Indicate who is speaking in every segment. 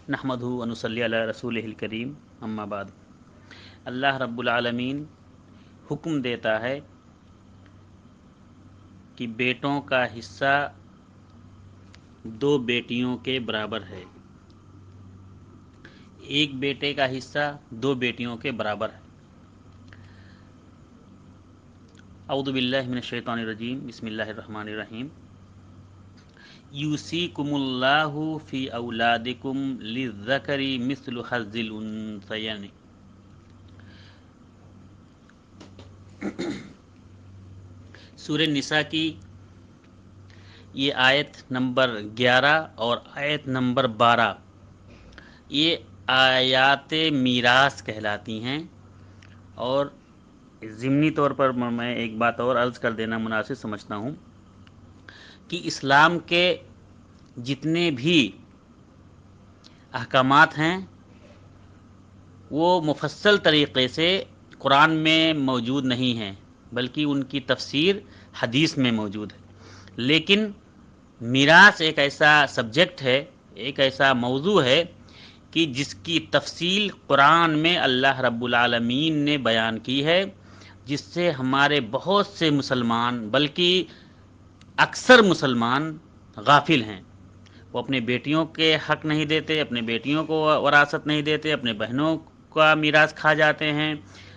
Speaker 1: نحمدہ و نصلی علی رسولہ الکریم اما بعد۔ اللہ رب العالمین حکم دیتا ہے کہ بیٹوں کا حصہ دو بیٹیوں کے برابر ہے، ایک بیٹے کا حصہ دو بیٹیوں کے برابر ہے۔ اعوذ باللہ من الشیطان الرجیم، بسم اللہ الرحمن الرحیم۔ یوصیکم اللہ فی اولادکم للذکر مثل حظ الانثیین۔ سورہ نساء کی یہ آیت نمبر 11 اور آیت نمبر 12 یہ آیات میراث کہلاتی ہیں، اور ضمنی طور پر میں ایک بات اور عرض کر دینا مناسب سمجھتا ہوں کہ اسلام کے جتنے بھی احکامات ہیں وہ مفصل طریقے سے قرآن میں موجود نہیں ہیں، بلکہ ان کی تفسیر حدیث میں موجود ہے۔ لیکن میراث ایک ایسا سبجیکٹ ہے، ایک ایسا موضوع ہے کہ جس کی تفصیل قرآن میں اللہ رب العالمین نے بیان کی ہے، جس سے ہمارے بہت سے مسلمان بلکہ اکثر مسلمان غافل ہیں۔ وہ اپنے بیٹیوں کے حق نہیں دیتے، اپنے بیٹیوں کو وراثت نہیں دیتے، اپنے بہنوں کا میراث کھا جاتے ہیں،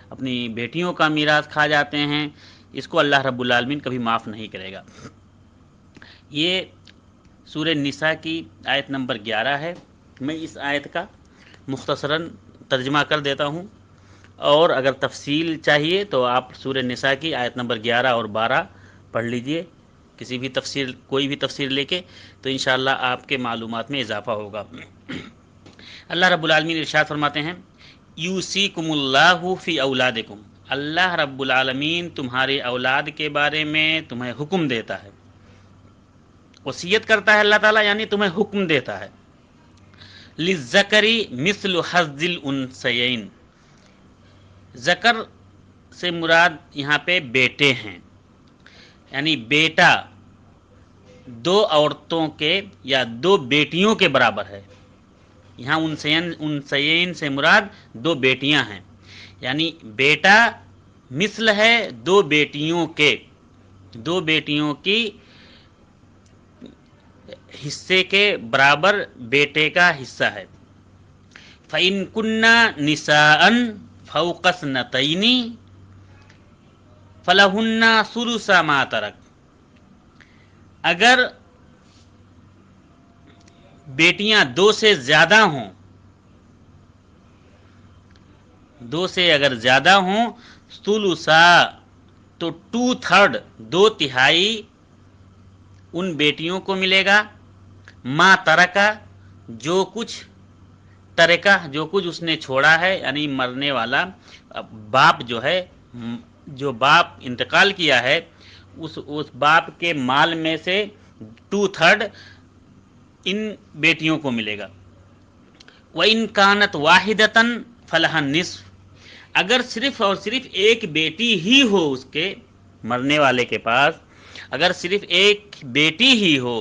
Speaker 1: اپنی بیٹیوں کا میراث کھا جاتے ہیں۔ اس کو اللہ رب العالمین کبھی معاف نہیں کرے گا۔ یہ سورہ نساء کی آیت نمبر 11 ہے۔ میں اس آیت کا مختصراً ترجمہ کر دیتا ہوں، اور اگر تفصیل چاہیے تو آپ سورہ نساء کی آیت نمبر 11 اور 12 پڑھ لیجئے، کسی بھی تفسیر کوئی بھی تفسیر لے کے، تو انشاءاللہ آپ کے معلومات میں اضافہ ہوگا۔ اللہ رب العالمین ارشاد فرماتے ہیں، یوصیکم اللہ فی اولادکم، اللہ رب العالمین تمہاری اولاد کے بارے میں تمہیں حکم دیتا ہے، وصیت کرتا ہے اللہ تعالیٰ، یعنی تمہیں حکم دیتا ہے۔ للذکر مثل حظ الانثیین، ذکر سے مراد یہاں پہ بیٹے ہیں، یعنی بیٹا دو عورتوں کے یا دو بیٹیوں کے برابر ہے۔ یہاں انثیین سے مراد دو بیٹیاں ہیں، یعنی بیٹا مثل ہے دو بیٹیوں کے، دو بیٹیوں کی حصے کے برابر بیٹے کا حصہ ہے۔ فَإِن كُنَّ نِسَاءً فَوْقَ اثْنَتَيْنِ فَلَهُنَّ ثُلُثَ مَا تَرَكَ، اگر بیٹیاں دو سے زیادہ ہوں، دو سے اگر زیادہ ہوں، ثلثا تو 2/3 دو تہائی ان بیٹیوں کو ملے گا، ما ترکا جو کچھ ترکہ جو کچھ اس نے چھوڑا ہے، یعنی مرنے والا باپ جو ہے، جو باپ انتقال کیا ہے، اس باپ کے مال میں سے 2/3 ان بیٹیوں کو ملے گا۔ وَإِن كَانَتْ وَاحِدَةً فَلَهَا النِّصْفُ، اگر صرف اور صرف ایک بیٹی ہی ہو اس کے مرنے والے کے پاس، اگر صرف ایک بیٹی ہی ہو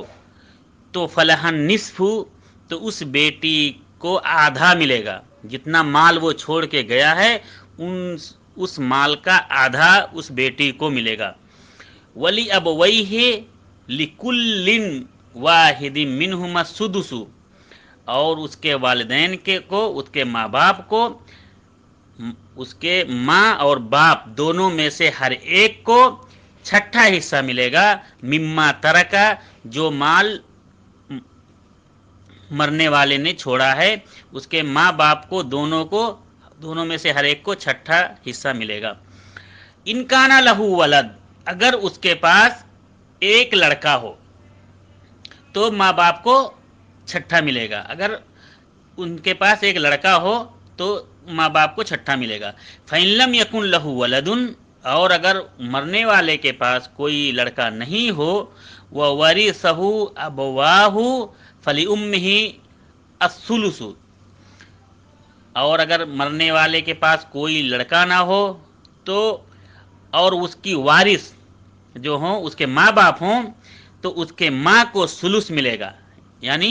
Speaker 1: تو فَلَهَا النِّصْفُ، تو اس بیٹی کو آدھا ملے گا، جتنا مال وہ چھوڑ کے گیا ہے اس مال کا آدھا اس بیٹی کو ملے گا۔ وَلِأَبَوَيْهِ لِكُلٍّ وَاحِدٍ مِّنْهُمَا السُّدُسُ، اور اس کے والدین کو، اس کے ماں باپ کو، اس کے ماں اور باپ دونوں میں سے ہر ایک کو چھٹا حصہ ملے گا، مما ترکا جو مال مرنے والے نے چھوڑا ہے، اس کے ماں باپ کو دونوں میں سے ہر ایک کو چھٹا حصہ ملے گا۔ ان کان لہو ولد، اگر اس کے پاس ایک لڑکا ہو تو ماں باپ کو چھٹا ملے گا، اگر ان کے پاس ایک لڑکا ہو تو ماں باپ کو چھٹا ملے گا۔ فَإِن لَمْ يَكُنْ لَهُ وَلَدٌ، اور اگر مرنے والے کے پاس کوئی لڑکا نہیں ہو، وَوَرِثَهُ أَبَوَاهُ فَلِأُمِّهِ الثُّلُثُ، اور اگر مرنے والے کے پاس کوئی لڑکا نہ ہو تو اور اس کی وارث جو ہوں اس کے ماں باپ ہوں تو اس کے ماں کو ثلث ملے گا، یعنی